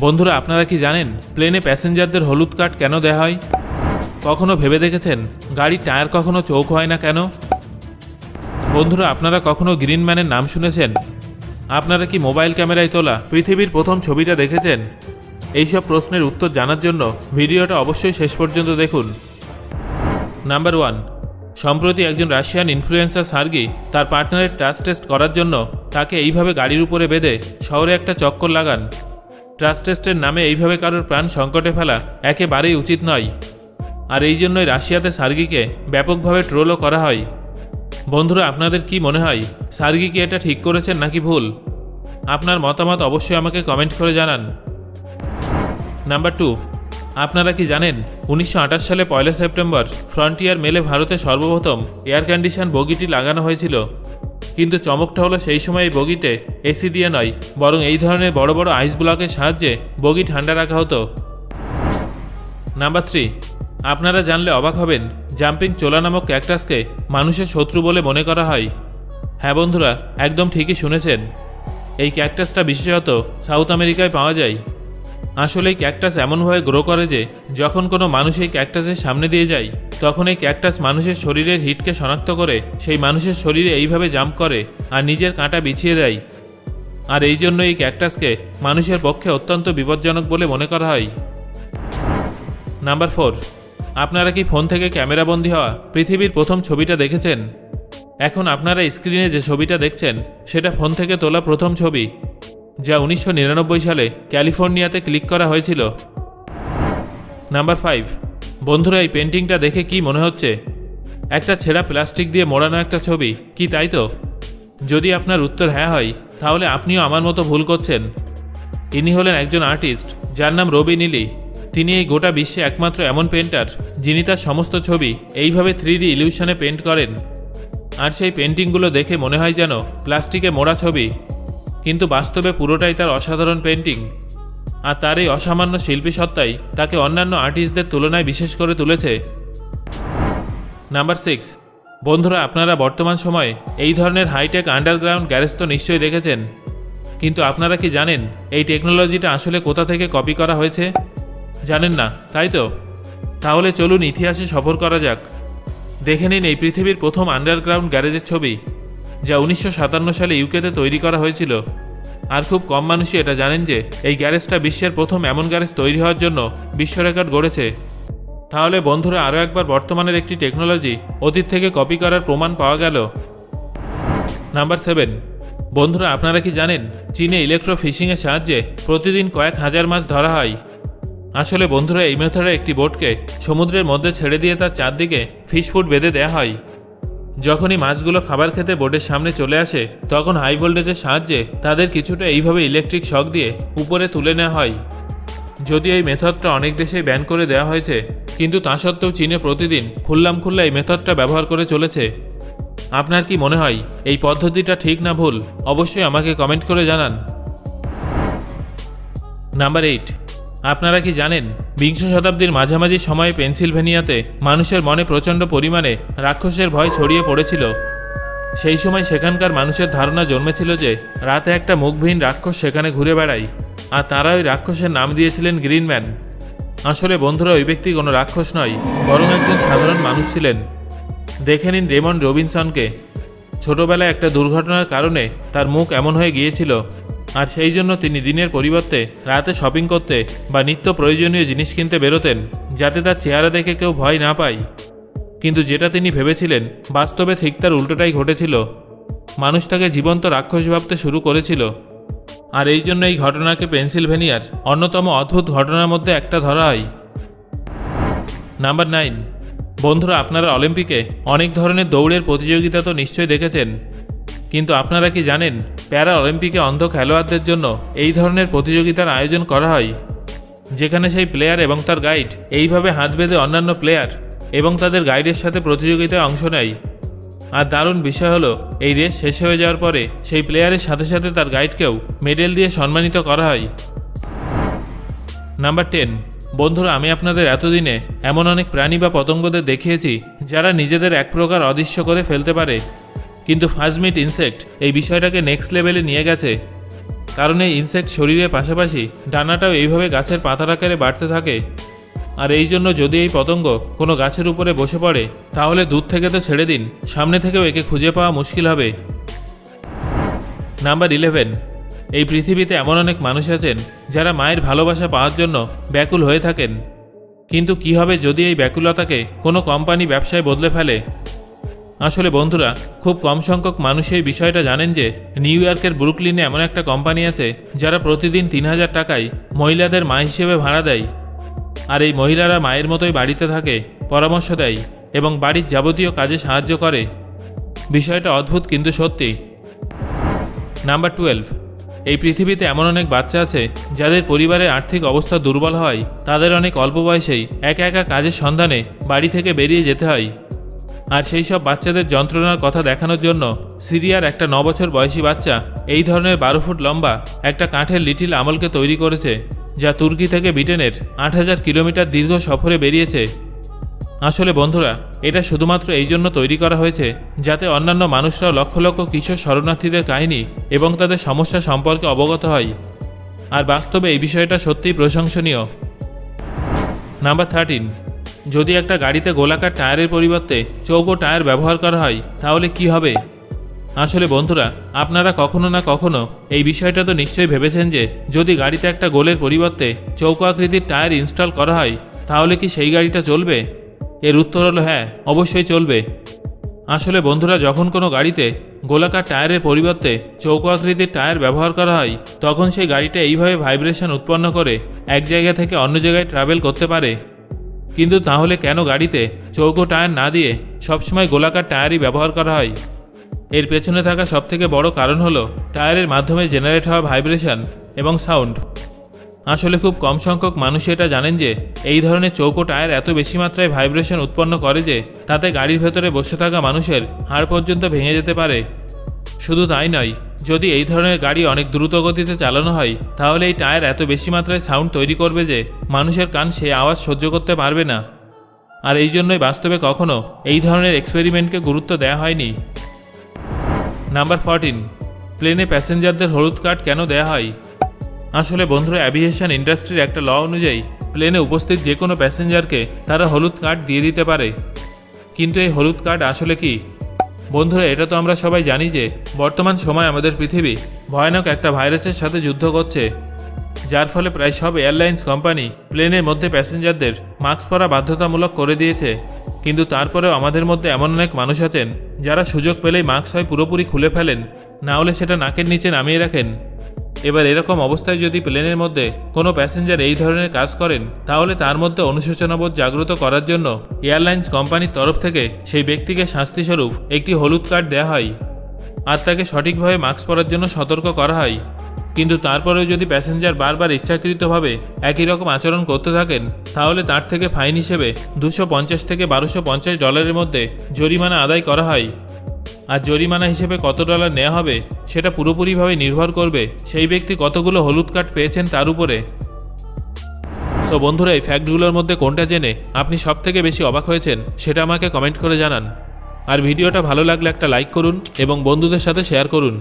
বন্ধুরা, আপনারা কি জানেন প্লেনে প্যাসেঞ্জারদের হলুদ কার্ড কেন দেওয়া হয়? কখনো ভেবে দেখেছেন গাড়ির টায়ার কখনো চৌকো হয় না কেন? বন্ধুরা, আপনারা কখনো গ্রিন ম্যানের নাম শুনেছেন? আপনারা কি মোবাইল ক্যামেরায় তোলা পৃথিবীর প্রথম ছবিটা দেখেছেন? এইসব প্রশ্নের উত্তর জানার জন্য ভিডিওটা অবশ্যই শেষ পর্যন্ত দেখুন। নাম্বার 1। সম্প্রতি একজন রাশিয়ান ইনফ্লুয়েন্সার সার্গি তার পার্টনারের ট্রাস্ট টেস্ট করার জন্য তাকে এইভাবে গাড়ির উপরে বেঁধে শহরে একটা চক্কর লাগান। ট্রাস্ট টেস্টের নামে এইভাবে কারোর প্রাণ সংকটে ফেলা একেবারেই উচিত নয়। আর এই জন্যই রাশিয়াতে সার্গিকে ব্যাপকভাবে ট্রোলও করা হয়। বন্ধুরা, আপনাদের কি মনে হয় সার্গি কি এটা ঠিক করেছেন নাকি ভুল? আপনার মতামত অবশ্যই আমাকে কমেন্ট করে জানান। নাম্বার 2। আপনারা কি জানেন 1928 সালে 1 সেপ্টেম্বর ফ্রন্টিয়ার মেলে ভারতে সর্বপ্রথম এয়ার কন্ডিশন বগিটি লাগানো হয়েছিল। কিন্তু চমকটা হলো সেই সময় এই বগিতে এসি দিয়ে নয়, বরং এই ধরনের বড় বড় আইস ব্লকের সাহায্যে বগি ঠান্ডা রাখা হতো। নাম্বার 3। আপনারা জানলে অবাক হবেন, জাম্পিং চোলা নামক ক্যাকটাসকে মানুষের শত্রু বলে মনে করা হয়। হ্যাঁ বন্ধুরা, একদম ঠিকই শুনেছেন। এই ক্যাকটাসটা বিশেষত সাউথ আমেরিকায় পাওয়া যায়। আসলে এই ক্যাকটাস এমনভাবে গ্রো করে যে যখন কোনো মানুষ এই ক্যাকটাসের সামনে দিয়ে যায়, তখন এই ক্যাকটাস মানুষের শরীরের হিটকে শনাক্ত করে সেই মানুষের শরীরে এইভাবে জাম্প করে আর নিজের কাঁটা বিছিয়ে দেয়। আর এই জন্য এই ক্যাকটাসকে মানুষের পক্ষে অত্যন্ত বিপজ্জনক বলে মনে করা হয়। নাম্বার 4। আপনারা কি ফোন থেকে ক্যামেরাবন্দি হওয়া পৃথিবীর প্রথম ছবিটা দেখেছেন? এখন আপনারা স্ক্রিনে যে ছবিটা দেখছেন সেটা ফোন থেকে তোলা প্রথম ছবি, যা 1999 সালে ক্যালিফোর্নিয়াতে ক্লিক করা হয়েছিল। নাম্বার 5। বন্ধুরা, এই পেন্টিংটা দেখে কি মনে হচ্ছে? একটা ছেঁড়া প্লাস্টিক দিয়ে মোড়ানো একটা ছবি, কি তাই তো? যদি আপনার উত্তর হ্যাঁ হয়, তাহলে আপনিও আমার মতো ভুল করছেন। ইনি হলেন একজন আর্টিস্ট যার নাম রবি নীলি। তিনি এই গোটা বিশ্বে একমাত্র এমন পেন্টার যিনি তার সমস্ত ছবি এইভাবে 3D ইলিউশনে পেন্ট করেন। আর সেই পেন্টিংগুলো দেখে মনে হয় যেন প্লাস্টিকে মোড়া ছবি, কিন্তু বাস্তবে পুরোটাই তার অসাধারণ পেন্টিং। আর তার এই অসামান্য শিল্পী সত্তাই তাকে অন্যান্য আর্টিস্টদের তুলনায় বিশেষ করে তুলেছে। নাম্বার 6। বন্ধুরা, আপনারা বর্তমান সময়ে এই ধরনের হাইটেক আন্ডারগ্রাউন্ড গ্যারেজ তো নিশ্চয়ই দেখেছেন, কিন্তু আপনারা কি জানেন এই টেকনোলজিটা আসলে কোথা থেকে কপি করা হয়েছে? জানেন না, তাই তো? তাহলে চলুন ইতিহাসে সফর করা যাক। দেখে নিন এই পৃথিবীর প্রথম আন্ডারগ্রাউন্ড গ্যারেজের ছবি, যা 1957 সালে ইউকেতে তৈরি করা হয়েছিল। আর খুব কম মানুষই এটা জানেন যে এই গ্যারেজটা বিশ্বের প্রথম এমন গ্যারেজ তৈরি হওয়ার জন্য বিশ্ব রেকর্ড গড়েছে। তাহলে বন্ধুরা, আরও একবার বর্তমানের একটি টেকনোলজি অতীত থেকে কপি করার প্রমাণ পাওয়া গেল। নাম্বার 7। বন্ধুরা, আপনারা কি জানেন চীনে ইলেকট্রোফিশিংয়ের সাহায্যে প্রতিদিন কয়েক হাজার মাছ ধরা হয়? আসলে বন্ধুরা, এই মেথডে একটি বোটকে সমুদ্রের মধ্যে ছেড়ে দিয়ে তার চারদিকে ফিশ ফুড বেঁধে দেওয়া হয়। যখনই মাছগুলো খাবার খেতে বোটের সামনে চলে আসে, তখন হাই ভোল্টেজের সাহায্যে তাদের কিছুটা এইভাবে ইলেকট্রিক শক দিয়ে উপরে তুলে নেওয়া হয়। যদিও এই মেথডটা অনেক দেশেই ব্যান করে দেওয়া হয়েছে, কিন্তু তা সত্ত্বেও চীনে প্রতিদিন খুল্লাম এই মেথডটা ব্যবহার করে চলেছে। আপনার কি মনে হয় এই পদ্ধতিটা ঠিক না ভুল? অবশ্যই আমাকে কমেন্ট করে জানান। নাম্বার 8। আপনারা কি জানেন বিংশ শতাব্দীর মাঝামাঝি সময়ে পেনসিলভেনিয়াতে মানুষের মনে প্রচণ্ড পরিমাণে রাক্ষসের ভয় ছড়িয়ে পড়েছিল। সেই সময় সেখানকার মানুষের ধারণা জন্মেছিল যে রাতে একটা মুখবিহীন রাক্ষস সেখানে ঘুরে বেড়ায়, আর তারা ওই রাক্ষসের নাম দিয়েছিলেন গ্রিন ম্যান। আসলে বন্ধুরা, ওই ব্যক্তি কোনো রাক্ষস নয়, বরং একজন সাধারণ মানুষ ছিলেন। দেখে নিন রেমন্ড রবিনসনকে। ছোটবেলায় একটা দুর্ঘটনার কারণে তার মুখ এমন হয়ে গিয়েছিল, আর সেই জন্য তিনি দিনের পরিবর্তে রাতে শপিং করতে বা নিত্য প্রয়োজনীয় জিনিস কিনতে বেরোতেন, যাতে তার চেহারা দেখে কেউ ভয় না পায়। কিন্তু যেটা তিনি ভেবেছিলেন, বাস্তবে ঠিক তার উল্টোটাই ঘটেছিল। মানুষ তাকে জীবন্ত রাক্ষস ভাবতে শুরু করেছিল। আর এই জন্য এই ঘটনাকে পেনসিলভেনিয়ার অন্যতম অদ্ভুত ঘটনার মধ্যে একটা ধরা হয়। নাম্বার 9। বন্ধুরা, আপনারা অলিম্পিকে অনেক ধরনের দৌড়ের প্রতিযোগিতা তো নিশ্চয়ই দেখেছেন, কিন্তু আপনারা কি জানেন প্যারা অলিম্পিকে অন্ধ খেলোয়াড়দের জন্য এই ধরনের প্রতিযোগিতার আয়োজন করা হয়, যেখানে সেই প্লেয়ার এবং তার গাইড এইভাবে হাত বেঁধে অন্যান্য প্লেয়ার এবং তাদের গাইডের সাথে প্রতিযোগিতায় অংশ নেয়। আর দারুণ বিষয় হলো, এই রেস শেষ হয়ে যাওয়ার পরে সেই প্লেয়ারের সাথে সাথে তার গাইডকেও মেডেল দিয়ে সম্মানিত করা হয়। নাম্বার 10। বন্ধুরা, আমি আপনাদের এতদিনে এমন অনেক প্রাণী বা পতঙ্গদের দেখিয়েছি যারা নিজেদের এক প্রকার অদৃশ্য করে ফেলতে পারে, কিন্তু ফাজমিট ইনসেক্ট এই বিষয়টাকে নেক্সট লেভেলে নিয়ে গেছে। কারণ এই ইনসেক্ট শরীরের পাশাপাশি ডানাটাও এইভাবে গাছের পাতার আকারে বাড়তে থাকে। আর এই জন্য যদি এই পতঙ্গ কোনো গাছের উপরে বসে পড়ে তাহলে দূর থেকে তো ছেড়ে দিন, সামনে থেকেও একে খুঁজে পাওয়া মুশকিল হবে। নাম্বার 11, এই পৃথিবীতে এমন অনেক মানুষ আছেন যারা মায়ের ভালোবাসা পাওয়ার জন্য ব্যাকুল হয়ে থাকেন। কিন্তু কি হবে যদি এই ব্যাকুলতাকে কোনো কোম্পানি ব্যবসায় বদলে ফেলে? আসলে বন্ধুরা, খুব কম সংখ্যক মানুষ এই বিষয়টা জানেন যে নিউ ইয়র্কের ব্রুকলিনে এমন একটা কোম্পানি আছে যারা প্রতিদিন 3000 টাকায় মহিলাদের মা হিসেবে ভাড়া দেয়। আর এই মহিলারা মায়ের মতোই বাড়িতে থাকে, পরামর্শ দেয় এবং বাড়ির যাবতীয় কাজে সাহায্য করে। বিষয়টা অদ্ভুত কিন্তু সত্যি। নাম্বার 12, এই পৃথিবীতে এমন অনেক বাচ্চা আছে যাদের পরিবারের আর্থিক অবস্থা দুর্বল হয় তাদের অনেক অল্প বয়সেই একা একা কাজের সন্ধানে বাড়ি থেকে বেরিয়ে যেতে হয়। আর সেই সব বাচ্চাদের যন্ত্রণার কথা দেখানোর জন্য সিরিয়ার একটা 9 বছর বয়সী বাচ্চা এই ধরনের 12 ফুট লম্বা একটা কাঠের লিটিল আমলকে তৈরি করেছে, যা তুর্কি থেকে ব্রিটেনের 8000 কিলোমিটার দীর্ঘ সফরে বেরিয়েছে। আসলে বন্ধুরা, এটা শুধুমাত্র এই জন্য তৈরি করা হয়েছে যাতে অন্যান্য মানুষরাও লক্ষ লক্ষ কিশোর শরণার্থীদের কাহিনী এবং তাদের সমস্যা সম্পর্কে অবগত হয়। আর বাস্তবে এই বিষয়টা সত্যিই প্রশংসনীয়। নাম্বার 13, যদি একটা গাড়িতে গোলাকার টায়ারের পরিবর্তে চৌকো টায়ার ব্যবহার করা হয় তাহলে কি হবে? আসলে বন্ধুরা, আপনারা কখনো না কখনো এই বিষয়টা তো নিশ্চয়ই ভেবেছেন যে যদি গাড়িতে একটা গোলের পরিবর্তে চৌকো আকৃতির টায়ার ইনস্টল করা হয় তাহলে কি সেই গাড়িটা চলবে? এর উত্তর হলো হ্যাঁ, অবশ্যই চলবে। আসলে বন্ধুরা, যখন কোনো গাড়িতে গোলাকার টায়ারের পরিবর্তে চৌকো আকৃতির টায়ার ব্যবহার করা হয় তখন সেই গাড়িটা এইভাবে ভাইব্রেশন উৎপন্ন করে এক জায়গা থেকে অন্য জায়গায় ট্রাভেল করতে পারে। কিন্তু তাহলে কেন গাড়িতে চৌকো টায়ার না দিয়ে সবসময় গোলাকার টায়ারই ব্যবহার করা হয়? এর পেছনে থাকা সবথেকে বড় কারণ হলো টায়ারের মাধ্যমে জেনারেট হওয়া ভাইব্রেশন এবং সাউন্ড। আসলে খুব কম সংখ্যক মানুষ এটা জানেন যে এই ধরনের চৌকো টায়ার এত বেশি মাত্রায় ভাইব্রেশন উৎপন্ন করে যে তাতে গাড়ির ভেতরে বসে থাকা মানুষের হাড় পর্যন্ত ভেঙে যেতে পারে। শুধু তাই নয়, যদি এই ধরনের গাড়ি অনেক দ্রুত গতিতে চালানো হয় তাহলে এই টায়ার এত বেশি মাত্রায় সাউন্ড তৈরি করবে যে মানুষের কান সেই আওয়াজ সহ্য করতে পারবে না। আর এই জন্যই বাস্তবে কখনো এই ধরনের এক্সপেরিমেন্টকে গুরুত্ব দেওয়া হয়নি। নাম্বার 14, প্লেনে প্যাসেঞ্জারদের হলুদ কার্ড কেন দেওয়া হয়? আসলে বন্ধুরা, অ্যাভিয়েশন ইন্ডাস্ট্রির একটা ল অনুযায়ী প্লেনে উপস্থিত যে কোনো প্যাসেঞ্জারকে তারা হলুদ কার্ড দিয়ে দিতে পারে। কিন্তু এই হলুদ কার্ড আসলে কি? বন্ধুরা, এটা তো আমরা সবাই জানি যে বর্তমান সময় আমাদের পৃথিবী ভয়ানক একটা ভাইরাসের সাথে যুদ্ধ করছে, যার ফলে প্রায় সব এয়ারলাইন্স কোম্পানি প্লেনের মধ্যে প্যাসেঞ্জারদের মাস্ক পরা বাধ্যতামূলক করে দিয়েছে। কিন্তু তারপরেও আমাদের মধ্যে এমন অনেক মানুষ আছেন যারা সুযোগ পেলেই মাস্ক হয় পুরোপুরি খুলে ফেলেন, না হলে সেটা নাকের নিচে নামিয়ে রাখেন। এবার এরকম অবস্থায় যদি প্লেনের মধ্যে কোনো প্যাসেঞ্জার এই ধরনের কাজ করেন তাহলে তার মধ্যে অনুশোচনাবোধ জাগ্রত করার জন্য এয়ারলাইন্স কোম্পানির তরফ থেকে সেই ব্যক্তিকে শাস্তিস্বরূপ একটি হলুদ কার্ড দেওয়া হয় আর তাকে সঠিকভাবে মাস্ক পরার জন্য সতর্ক করা হয়। কিন্তু তারপরেও যদি প্যাসেঞ্জার বারবার ইচ্ছাকৃতভাবে একই রকম আচরণ করতে থাকেন তাহলে তার থেকে ফাইন হিসেবে 250 থেকে 1250 ডলারের মধ্যে জরিমানা আদায় করা হয়। আর জরিমানা হিসেবে কত ডলার নেওয়া হবে সেটা পুরোপুরিভাবে নির্ভর করবে সেই ব্যক্তি কতগুলো হলুদ কার্ড পেয়েছেন তার উপরে। সো বন্ধুরা, এই ফ্যাক্টগুলোর মধ্যে কোনটা জেনে আপনি সবথেকে বেশি অবাক হয়েছেন সেটা আমাকে কমেন্ট করে জানান। আর ভিডিওটা ভালো লাগলে একটা লাইক করুন এবং বন্ধুদের সাথে শেয়ার করুন।